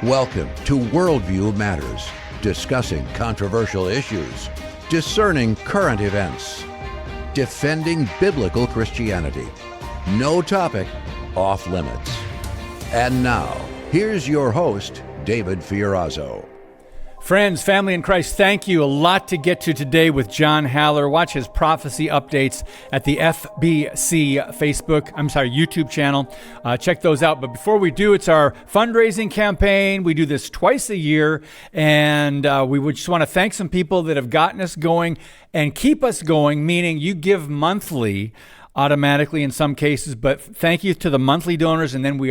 Welcome to Worldview Matters, discussing controversial issues, discerning current events, defending biblical Christianity. No topic off limits. And now, here's your host, David Fiorazo. Friends, family in Christ, thank you. A lot to get to today with John Haller. Watch his prophecy updates at the FBC YouTube channel. Check those out. But before we do, it's our fundraising campaign. We do this twice a year, and we would just want to thank some people that have gotten us going and keep us going, meaning you give monthly automatically in some cases, but thank you to the monthly donors. And then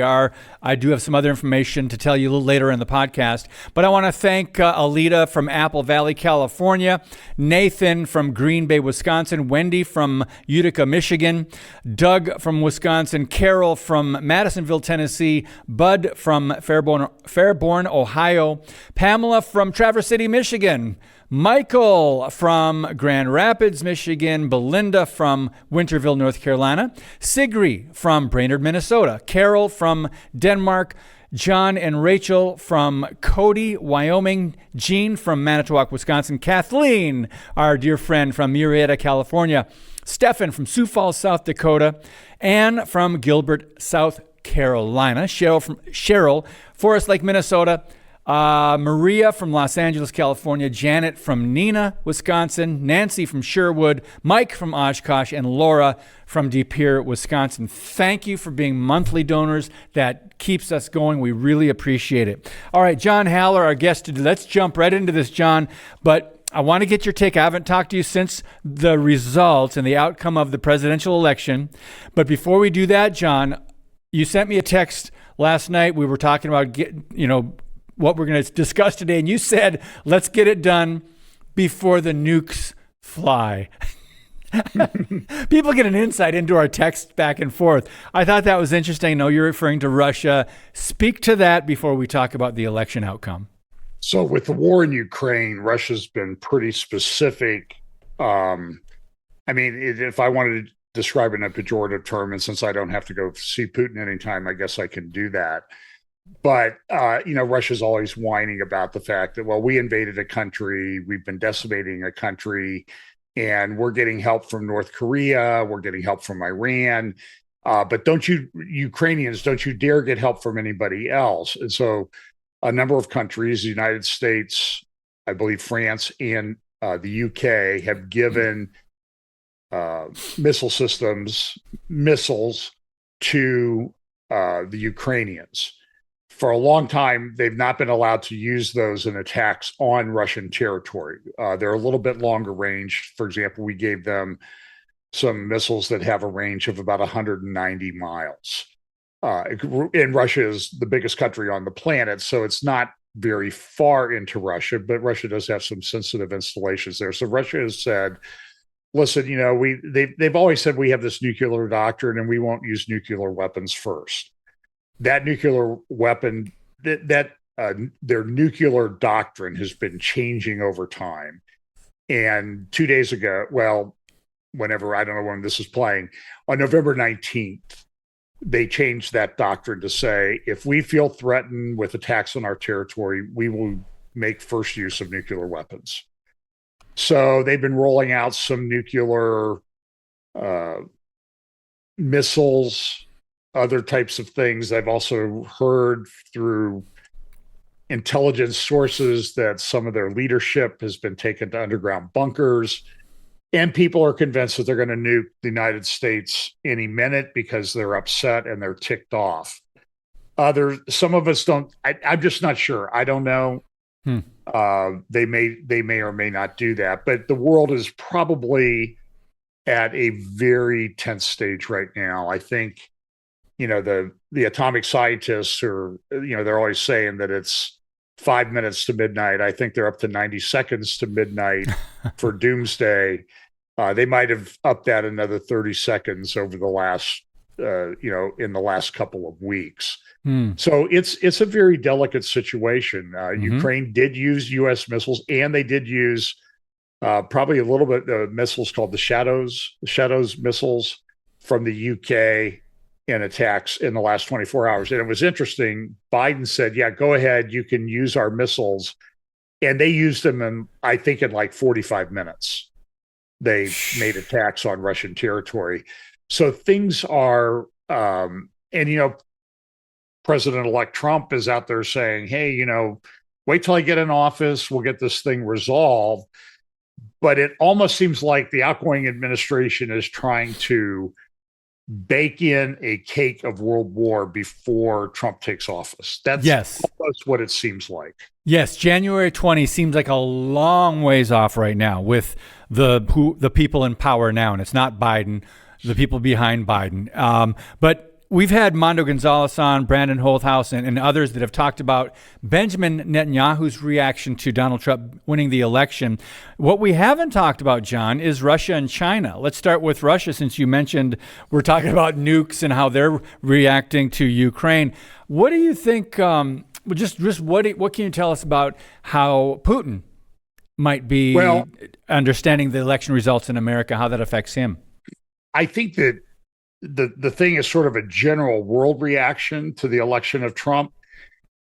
I do have some other information to tell you a little later in the podcast. But I want to thank Alita from Apple Valley, California, Nathan from Green Bay, Wisconsin, Wendy from Utica, Michigan, Doug from Wisconsin, Carol from Madisonville, Tennessee, Bud from Fairborn, Ohio, Pamela from Traverse City, Michigan, Michael from Grand Rapids, Michigan, Belinda from Winterville, North Carolina, Sigri from Brainerd, Minnesota, Carol from Denmark, John and Rachel from Cody, Wyoming, Jean from Manitowoc, Wisconsin, Kathleen, our dear friend from Murrieta, California, Stefan from Sioux Falls, South Dakota, Anne from Gilbert, South Carolina, Cheryl, Forest Lake, Minnesota, Maria from Los Angeles, California, Janet from Neenah, Wisconsin, Nancy from Sherwood, Mike from Oshkosh, and Laura from De Pere, Wisconsin. Thank you for being monthly donors. That keeps us going. We really appreciate it. All right, John Haller, our guest today. Let's jump right into this, John. But I want to get your take. I haven't talked to you since the results and the outcome of the presidential election. But before we do that, John, you sent me a text last night. We were talking about what we're going to discuss today, and you said, let's get it done before the nukes fly. People get an insight into our text back and forth. I thought that was interesting. I know you're referring to Russia. Speak to that before we talk about the election outcome. So with the war in Ukraine, Russia's been pretty specific. If I wanted to describe it in a pejorative term, and since I don't have to go see Putin anytime, I guess I can do that. But, Russia's always whining about the fact that, well, we invaded a country, we've been decimating a country, and we're getting help from North Korea, we're getting help from Iran. But Ukrainians, don't you dare get help from anybody else. And so a number of countries, the United States, I believe France, and the UK have given missiles to the Ukrainians. For a long time, they've not been allowed to use those in attacks on Russian territory. They're a little bit longer range. For example, we gave them some missiles that have a range of about 190 miles. And Russia is the biggest country on the planet, so it's not very far into Russia, but Russia does have some sensitive installations there. So Russia has said, listen, they've always said we have this nuclear doctrine and we won't use nuclear weapons first. That nuclear weapon, their nuclear doctrine has been changing over time. And 2 days ago, I don't know when this is playing, on November 19th, they changed that doctrine to say, if we feel threatened with attacks on our territory, we will make first use of nuclear weapons. So they've been rolling out some nuclear missiles, other types of things. I've also heard through intelligence sources that some of their leadership has been taken to underground bunkers, and people are convinced that they're going to nuke the United States any minute because they're upset and they're ticked off. Some of us don't. I'm just not sure. I don't know. They may or may not do that, but the world is probably at a very tense stage right now. I think the atomic scientists they're always saying that it's 5 minutes to midnight. I think they're up to 90 seconds to midnight for doomsday. They might have upped that another 30 seconds over the last, in the last couple of weeks. So it's a very delicate situation. Ukraine did use U.S. missiles, and they did use probably a little bit missiles called the Shadows missiles from the UK in attacks in the last 24 hours. And it was interesting. Biden said, yeah, go ahead. You can use our missiles. And they used them in, I think, in like 45 minutes. They made attacks on Russian territory. So things are, President-elect Trump is out there saying, hey, wait till I get in office. We'll get this thing resolved. But it almost seems like the outgoing administration is trying to bake in a cake of world war before Trump takes office. That's almost what it seems like. Yes, January 20 seems like a long ways off right now with the people in power now, and it's not Biden, the people behind Biden. But we've had Mondo Gonzalez on, Brandon Holthouse, and others that have talked about Benjamin Netanyahu's reaction to Donald Trump winning the election. What we haven't talked about, John, is Russia and China. Let's start with Russia, since you mentioned we're talking about nukes and how they're reacting to Ukraine. What do you think? Just what can you tell us about how Putin might be understanding the election results in America, how that affects him? I think that the thing is sort of a general world reaction to the election of Trump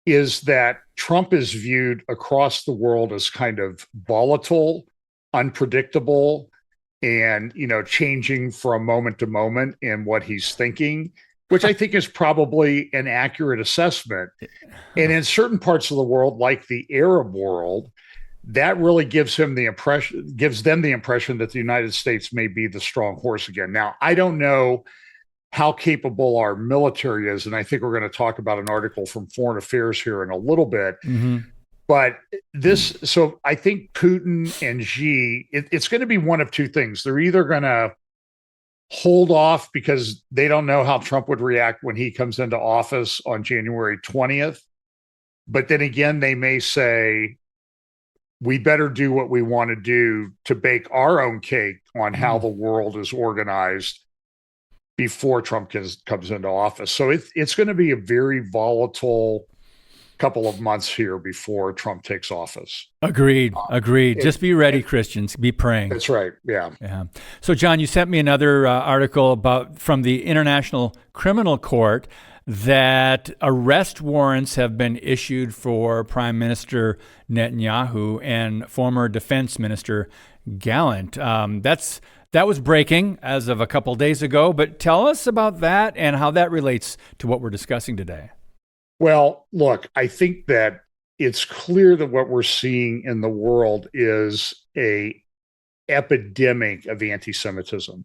is that Trump is viewed across the world as kind of volatile, unpredictable, and, changing from moment to moment in what he's thinking, which I think is probably an accurate assessment. And in certain parts of the world, like the Arab world, that really gives them the impression that the United States may be the strong horse again. Now, I don't know how capable our military is, and I think we're going to talk about an article from Foreign Affairs here in a little bit. Mm-hmm. But so I think Putin and Xi, it's going to be one of two things. They're either going to hold off because they don't know how Trump would react when he comes into office on January 20th. But then again, they may say, we better do what we want to do to bake our own cake on how the world is organized before Trump comes into office. So it's going to be a very volatile couple of months here before Trump takes office. Agreed. Just be ready, Christians. Be praying. That's right. Yeah. So, John, you sent me another article from the International Criminal Court that arrest warrants have been issued for Prime Minister Netanyahu and former Defense Minister Gallant. That was breaking as of a couple days ago, but tell us about that and how that relates to what we're discussing today. Well, look, I think that it's clear that what we're seeing in the world is a epidemic of anti-Semitism.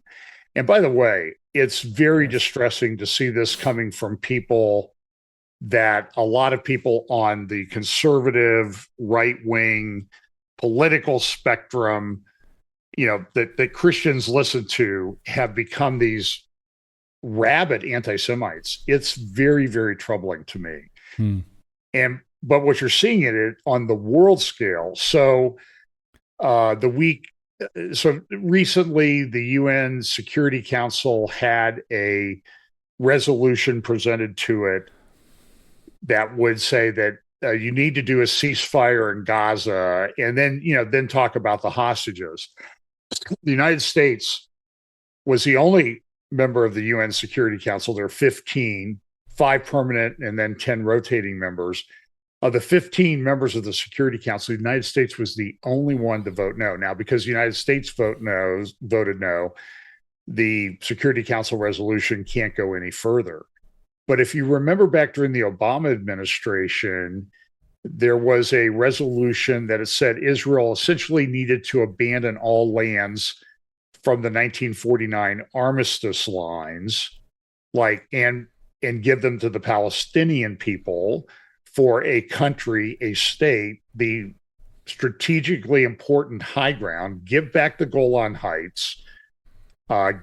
And by the way, it's very distressing to see this coming from people that a lot of people on the conservative, right-wing political spectrum, that Christians listen to have become these rabid anti-Semites. It's very, very troubling to me. But what you're seeing it on the world scale. So recently the UN Security Council had a resolution presented to it that would say that you need to do a ceasefire in Gaza and then talk about the hostages. The United States was the only member of the UN Security Council. There are 15, 5 permanent and then 10 rotating members. Of the 15 members of the Security Council, the United States was the only one to vote no. Now, because the United States voted no, the Security Council resolution can't go any further. But if you remember back during the Obama administration, there was a resolution that it said Israel essentially needed to abandon all lands from the 1949 armistice lines, and give them to the Palestinian people for a country, a state, the strategically important high ground, give back the Golan Heights,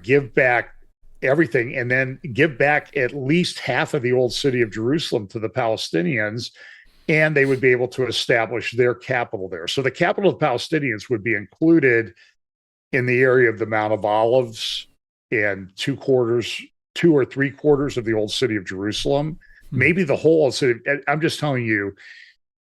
give back everything, and then give back at least half of the old city of Jerusalem to the Palestinians, and they would be able to establish their capital there. So the capital of the Palestinians would be included in the area of the Mount of Olives and 2 or 3 quarters of the old city of Jerusalem, maybe the whole city. I'm just telling you,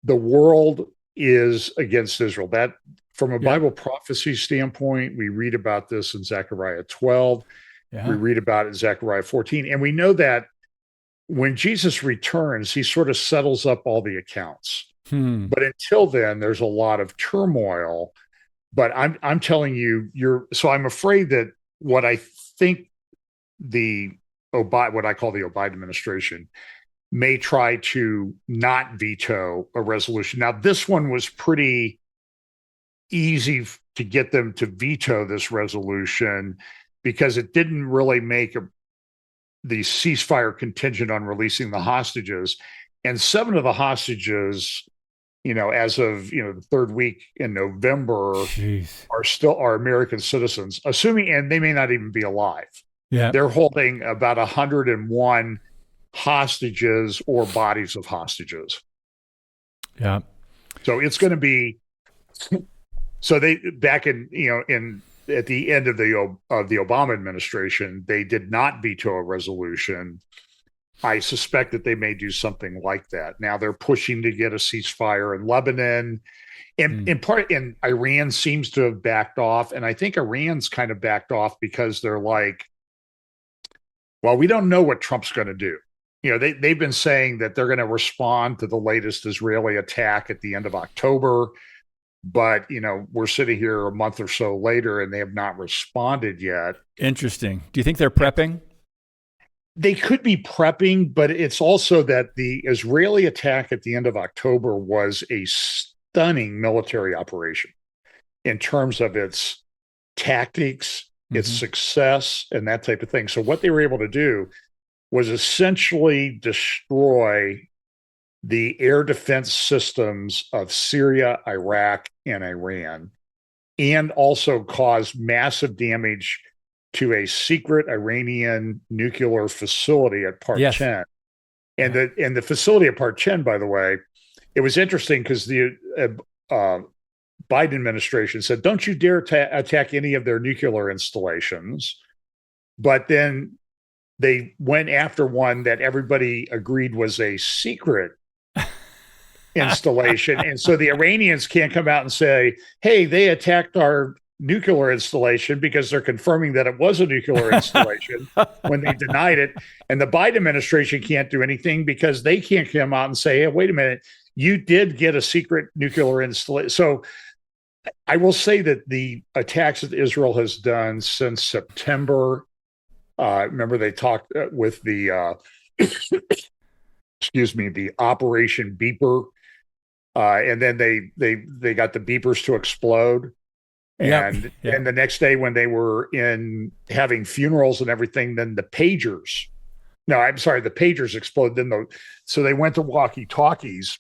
the world is against Israel. That, from a Bible prophecy standpoint, we read about this in Zechariah 12. We read about it in Zechariah 14. And we know that when Jesus returns, he sort of settles up all the accounts. But until then, there's a lot of turmoil. But I'm telling you, so I'm afraid that what I think what I call the Obama administration may try to not veto a resolution. Now, this one was pretty easy to get them to veto this resolution because it didn't really make the ceasefire contingent on releasing the hostages. And 7 of the hostages, as of the third week in November, are American citizens, assuming, and they may not even be alive. Yeah, they're holding about 101 hostages or bodies of hostages. Yeah. So it's going to be. So they back in at the end of the Obama administration, they did not veto a resolution. I suspect that they may do something like that. Now they're pushing to get a ceasefire in Lebanon. And Iran seems to have backed off. And I think Iran's kind of backed off because they're like, well, we don't know what Trump's going to do. They've been saying that they're going to respond to the latest Israeli attack at the end of October. But, we're sitting here a month or so later and they have not responded yet. Interesting. Do you think they're prepping? They could be prepping, but it's also that the Israeli attack at the end of October was a stunning military operation in terms of its tactics, its success, and that type of thing. So what they were able to do was essentially destroy the air defense systems of Syria, Iraq, and Iran, and also cause massive damage to a secret Iranian nuclear facility at Parchin. And the facility at Parchin, by the way, it was interesting because the Biden administration said, don't you dare attack any of their nuclear installations. But then they went after one that everybody agreed was a secret installation. And so the Iranians can't come out and say, hey, they attacked our nuclear installation because they're confirming that it was a nuclear installation when they denied it. And the Biden administration can't do anything because they can't come out and say, hey, wait a minute, you did get a secret nuclear installation. So I will say that the attacks that Israel has done since September, remember they talked with the, the Operation Beeper, and then they got the beepers to explode. And the next day when they were having funerals and everything, then the pagers exploded. So they went to walkie-talkies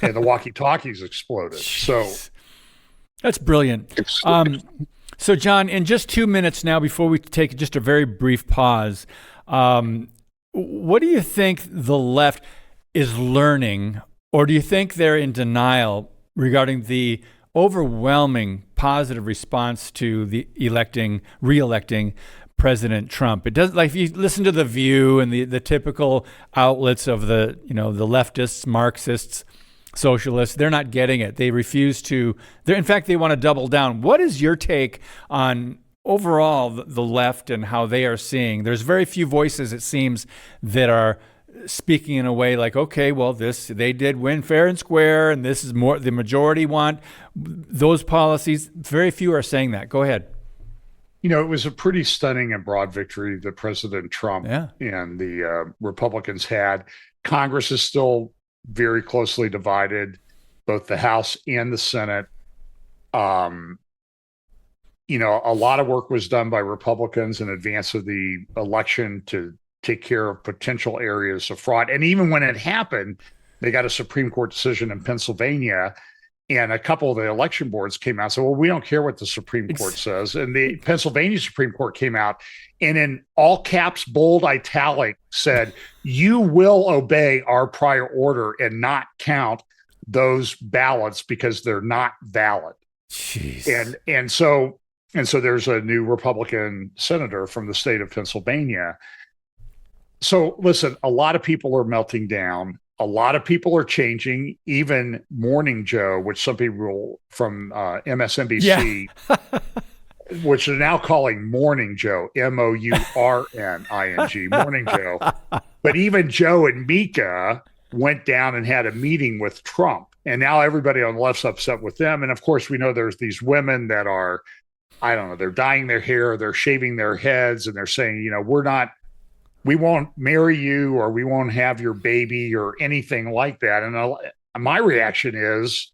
and the walkie-talkies exploded. So that's brilliant. So John, in just 2 minutes now, before we take just a very brief pause, what do you think the left is learning, or do you think they're in denial regarding the overwhelming positive response to the re-electing President Trump? It does, like, if you listen to The View and the typical outlets of the leftists, Marxists, socialists, they're not getting it. They refuse to. In fact, they want to double down. What is your take on overall the left and how they are seeing? There's very few voices, it seems, that are speaking in a way like, okay, well, they did win fair and square, and this is more the majority want those policies. Very few are saying that. Go ahead. It was a pretty stunning and broad victory that President Trump and the Republicans had. Congress is still very closely divided, both the House and the Senate. A lot of work was done by Republicans in advance of the election to take care of potential areas of fraud. And even when it happened, they got a Supreme Court decision in Pennsylvania, and a couple of the election boards came out and said, well, we don't care what the Supreme Court says. And the Pennsylvania Supreme Court came out and in all caps, bold italic said, you will obey our prior order and not count those ballots because they're not valid. Jeez. And so there's a new Republican senator from the state of Pennsylvania. So listen, a lot of people are melting down. A lot of people are changing. Even Morning Joe, which some people from MSNBC which they're now calling Morning Joe, Mourning, Morning Joe. But even Joe and Mika went down and had a meeting with Trump. And now everybody on the left's upset with them. And of course, we know there's these women that are, I don't know, they're dyeing their hair, they're shaving their heads, and they're saying, we won't marry you, or we won't have your baby, or anything like that. And my reaction is,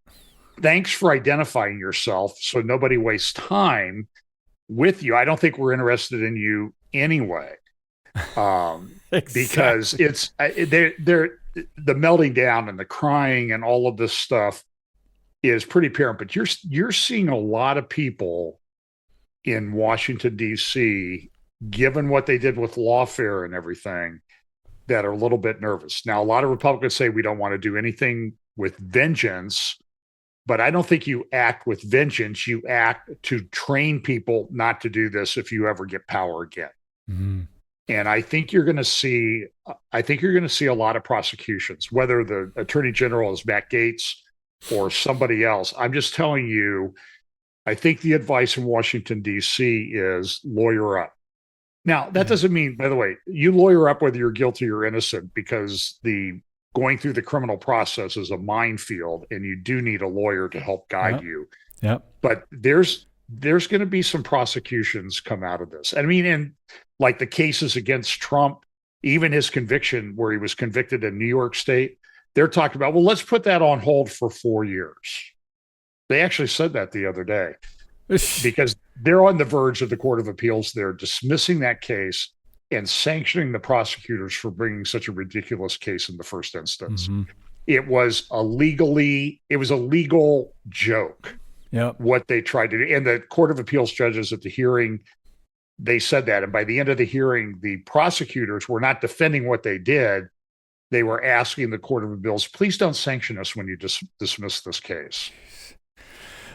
thanks for identifying yourself so nobody wastes time with you. I don't think we're interested in you anyway. Exactly. Because it's they're the melting down and the crying and all of this stuff is pretty apparent. But you're seeing a lot of people in Washington, D.C., given what they did with lawfare and everything, that are a little bit nervous. Now, a lot of Republicans say we don't want to do anything with vengeance, but I don't think you act with vengeance. You act to train people not to do this if you ever get power again. Mm-hmm. And I think you're going to see a lot of prosecutions, whether the attorney general is Matt Gaetz or somebody else. I'm just telling you, I think the advice in Washington, D.C. is lawyer up. Now, that doesn't mean, by the way, you lawyer up whether you're guilty or innocent, because going through the criminal process is a minefield, and you do need a lawyer to help guide you. Yep. But there's going to be some prosecutions come out of this. I mean, and like the cases against Trump, even his conviction where he was convicted in New York State, they're talking about, well, let's put that on hold for 4 years. They actually said that the other day because they're on the verge of the Court of Appeals. They're dismissing that case and sanctioning the prosecutors for bringing such a ridiculous case in the first instance. Mm-hmm. It was a legal joke. Yep. What they tried to do. And the Court of Appeals judges at the hearing, they said that. And by the end of the hearing, the prosecutors were not defending what they did. They were asking the Court of Appeals, please don't sanction us when you dismiss this case.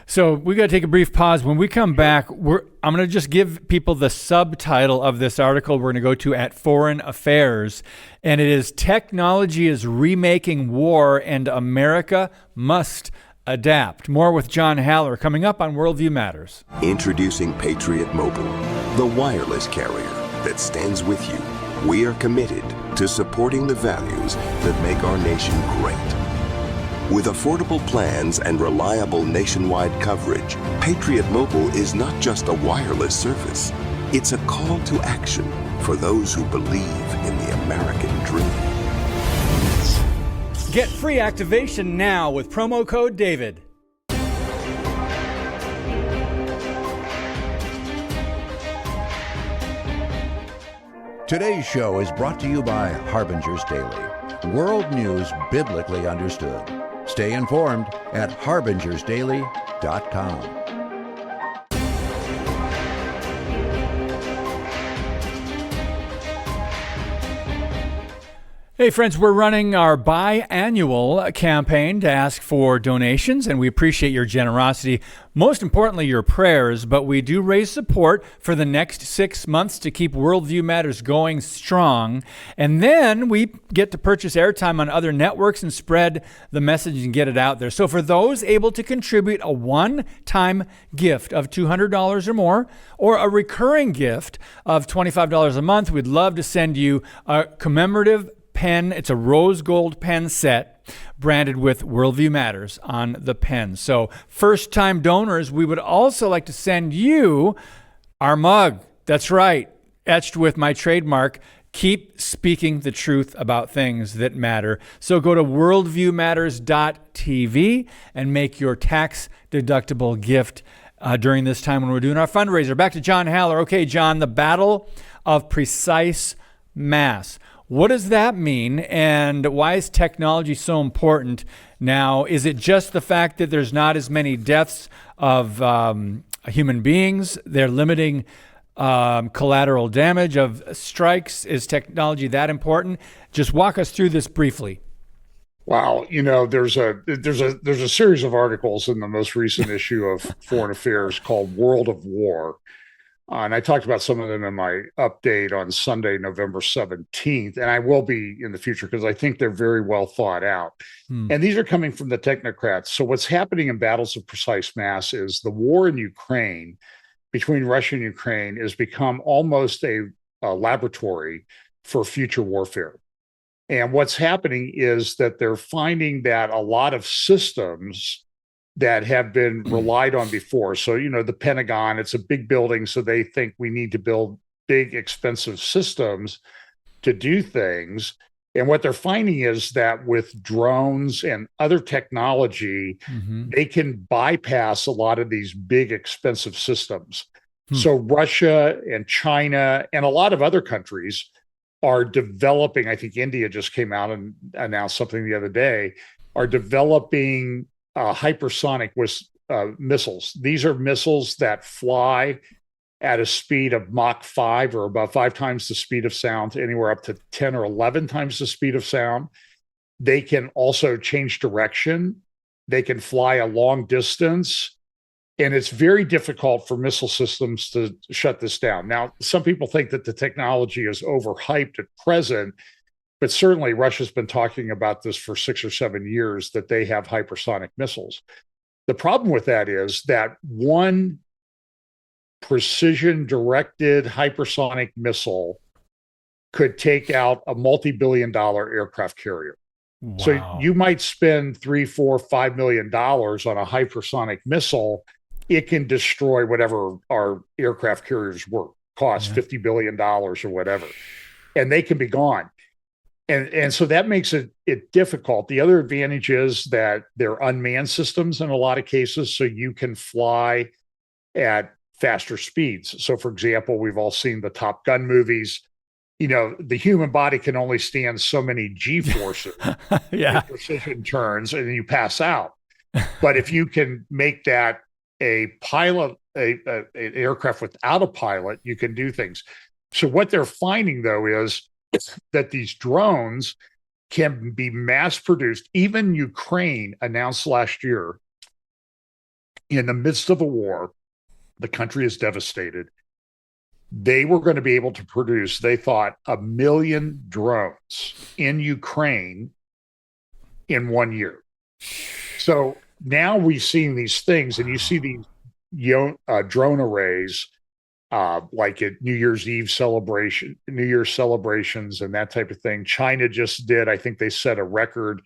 So we got to take a brief pause. When we come back, I'm going to just give people the subtitle of this article we're going to go to at Foreign Affairs. And it is Technology is Remaking War and America Must Adapt. More with John Haller coming up on Worldview Matters. Introducing Patriot Mobile, the wireless carrier that stands with you. We are committed to supporting the values that make our nation great. With affordable plans and reliable nationwide coverage, Patriot Mobile is not just a wireless service. It's a call to action for those who believe in the American dream. Get free activation now with promo code DAVID. Today's show is brought to you by Harbinger's Daily, world news biblically understood. Stay informed at harbingersdaily.com. Hey friends, we're running our biannual campaign to ask for donations, and we appreciate your generosity, most importantly your prayers, but we do raise support for the next 6 months to keep Worldview Matters going strong, and then we get to purchase airtime on other networks and spread the message and get it out there. So for those able to contribute a one-time gift of $200 or more, or a recurring gift of $25 a month, we'd love to send you a commemorative pen. It's a rose gold pen set branded with Worldview Matters on the pen. So first-time donors, we would also like to send you our mug. That's right, etched with my trademark, Keep Speaking the Truth About Things That Matter. So go to worldviewmatters.tv and make your tax-deductible gift during this time when we're doing our fundraiser. Back to John Haller. Okay, John, the battle of precise mass. What does that mean, and why is technology so important now? Is it just the fact that there's not as many deaths of human beings? They're limiting collateral damage of strikes. Is technology that important? Just walk us through this briefly. Wow, there's a series of articles in the most recent issue of Foreign Affairs called World of War. And I talked about some of them in my update on Sunday, November 17th, and I will be in the future because I think they're very well thought out. And these are coming from the technocrats. So what's happening in battles of precise mass is the war in Ukraine, between Russia and Ukraine has become almost a laboratory for future warfare. And what's happening is that they're finding that a lot of systems that have been relied on before. So, the Pentagon, it's a big building. So they think we need to build big, expensive systems to do things. And what they're finding is that with drones and other technology, they can bypass a lot of these big, expensive systems. So Russia and China and a lot of other countries are developing, I think India just came out and announced something the other day, are developing hypersonic missiles. These are missiles that fly at a speed of Mach 5 or about 5 times the speed of sound, anywhere up to 10 or 11 times the speed of sound. They can also change direction. They can fly a long distance. And it's very difficult for missile systems to shut this down. Now, some people think that the technology is overhyped at present, but certainly Russia's been talking about this for 6 or 7 years, that they have hypersonic missiles. The problem with that is that one precision-directed hypersonic missile could take out a multi-billion-dollar aircraft carrier. Wow. So you might spend $3, $4, $5 million on a hypersonic missile. It can destroy whatever our aircraft carriers cost, $50 billion or whatever, and they can be gone. And so that makes it difficult. The other advantage is that they're unmanned systems in a lot of cases, so you can fly at faster speeds. So, for example, we've all seen the Top Gun movies. The human body can only stand so many G-forces, precision turns, and then you pass out. But if you can make that a pilot, an aircraft without a pilot, you can do things. So what they're finding, though, is that these drones can be mass produced. Even Ukraine announced last year, in the midst of a war, the country is devastated. They were going to be able to produce, they thought, 1 million drones in Ukraine in 1 year. So now we've seen these things, and you see these drone arrays like at New Year's celebrations and that type of thing. China just did, I think they set a record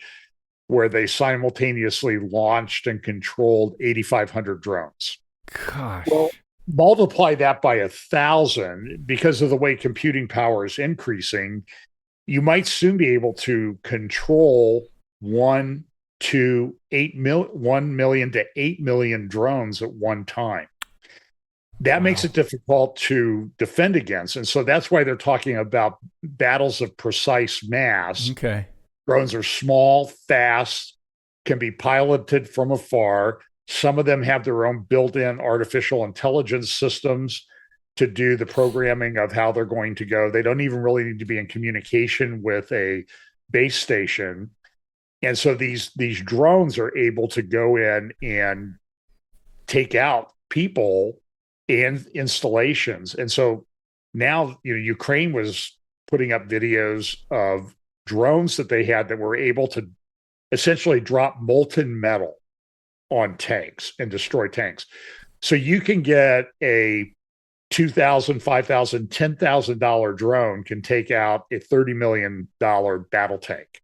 where they simultaneously launched and controlled 8,500 drones. Gosh. Well, multiply that by 1,000 because of the way computing power is increasing. You might soon be able to control 1 million to 8 million drones at one time. That makes it difficult to defend against. And so that's why they're talking about battles of precise mass. Okay. Drones are small, fast, can be piloted from afar. Some of them have their own built-in artificial intelligence systems to do the programming of how they're going to go. They don't even really need to be in communication with a base station. And so these drones are able to go in and take out people and installations. And so now, Ukraine was putting up videos of drones that they had that were able to essentially drop molten metal on tanks and destroy tanks. So you can get a $2,000, $5,000, $10,000 drone can take out a $30 million battle tank.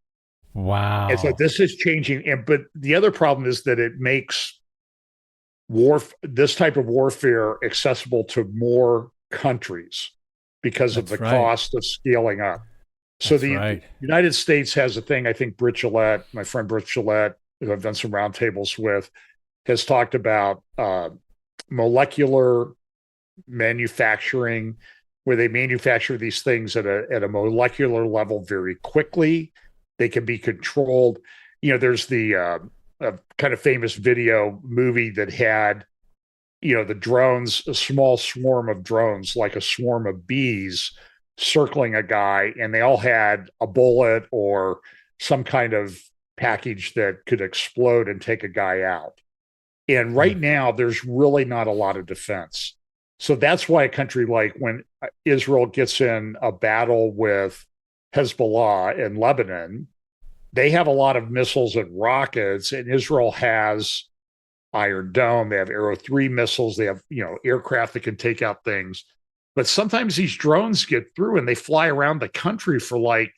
Wow. And so this is changing. But the other problem is that it makes this type of warfare accessible to more countries because of the cost of scaling up. So the United States has a thing, I think Britt Gillette, my friend Britt Gillette, who I've done some roundtables with, has talked about molecular manufacturing, where they manufacture these things at a molecular level very quickly. They can be controlled. There's the kind of famous video movie that had, the drones, a small swarm of drones, like a swarm of bees circling a guy, and they all had a bullet or some kind of package that could explode and take a guy out. And right now, there's really not a lot of defense. So that's why a country like when Israel gets in a battle with Hezbollah in Lebanon, they have a lot of missiles and rockets, and Israel has Iron Dome. They have Arrow 3 missiles. They have, aircraft that can take out things. But sometimes these drones get through and they fly around the country for like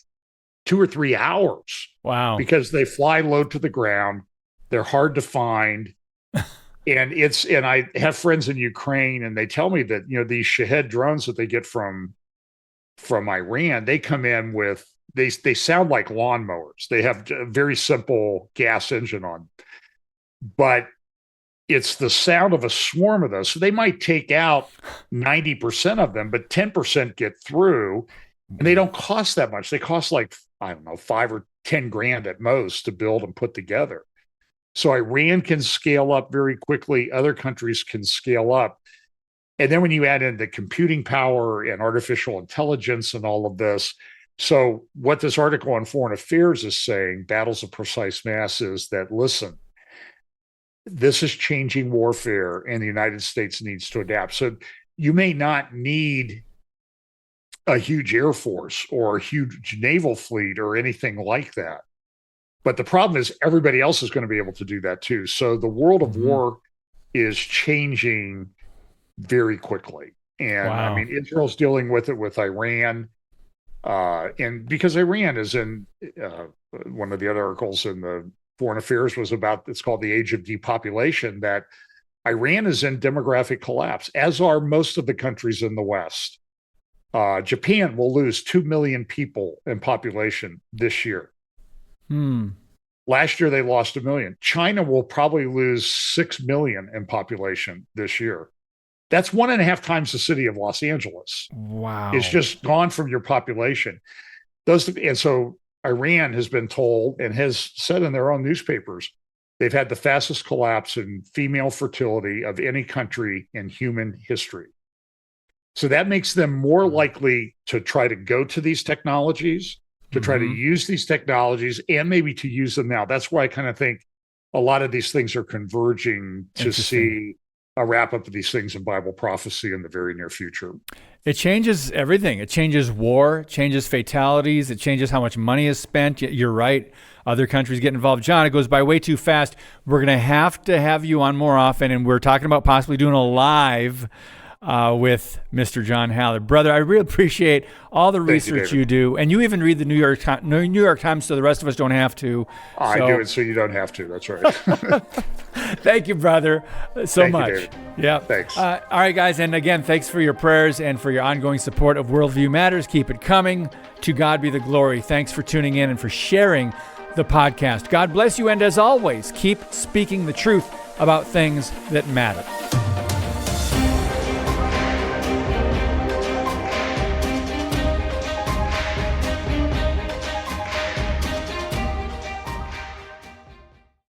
2 or 3 hours. Wow. Because they fly low to the ground. They're hard to find. And I have friends in Ukraine, and they tell me that, these Shahed drones that they get from Iran, they come in with, they sound like lawnmowers. They have a very simple gas engine on, but it's the sound of a swarm of those. So they might take out 90% of them, but 10% get through, and they don't cost that much. They cost like, I don't know, 5 or 10 grand at most to build and put together. So Iran can scale up very quickly. Other countries can scale up. And then when you add in the computing power and artificial intelligence and all of this, so what this article on Foreign Affairs is saying, Battles of Precise Mass, is that, listen, this is changing warfare and the United States needs to adapt. So you may not need a huge Air Force or a huge naval fleet or anything like that. But the problem is everybody else is going to be able to do that too. So the world of war is changing very quickly. And wow. I mean, Israel's dealing with it with Iran. And because Iran is in one of the other articles in the Foreign Affairs was about, it's called The Age of Depopulation, that Iran is in demographic collapse, as are most of the countries in the West. Japan will lose 2 million people in population this year. Last year, they lost 1 million. China will probably lose 6 million in population this year. That's 1.5 times the city of Los Angeles. Wow. It's just gone from your population. And so Iran has been told and has said in their own newspapers, they've had the fastest collapse in female fertility of any country in human history. So that makes them more likely to try to go to these technologies, to try to use these technologies, and maybe to use them now. That's why I kind of think a lot of these things are converging to see a wrap up of these things in Bible prophecy in the very near future. It changes everything. It changes war, changes fatalities. It changes how much money is spent. You're right. Other countries get involved. John, it goes by way too fast. We're going to have you on more often, and we're talking about possibly doing a live with Mr. John Haller. Brother, I really appreciate all the research you do. And you even read the New York Times, so the rest of us don't have to. I do it so you don't have to. That's right. Thank you, brother, so much. David. Yeah. Thanks. All right, guys. And again, thanks for your prayers and for your ongoing support of Worldview Matters. Keep it coming. To God be the glory. Thanks for tuning in and for sharing the podcast. God bless you. And as always, keep speaking the truth about things that matter.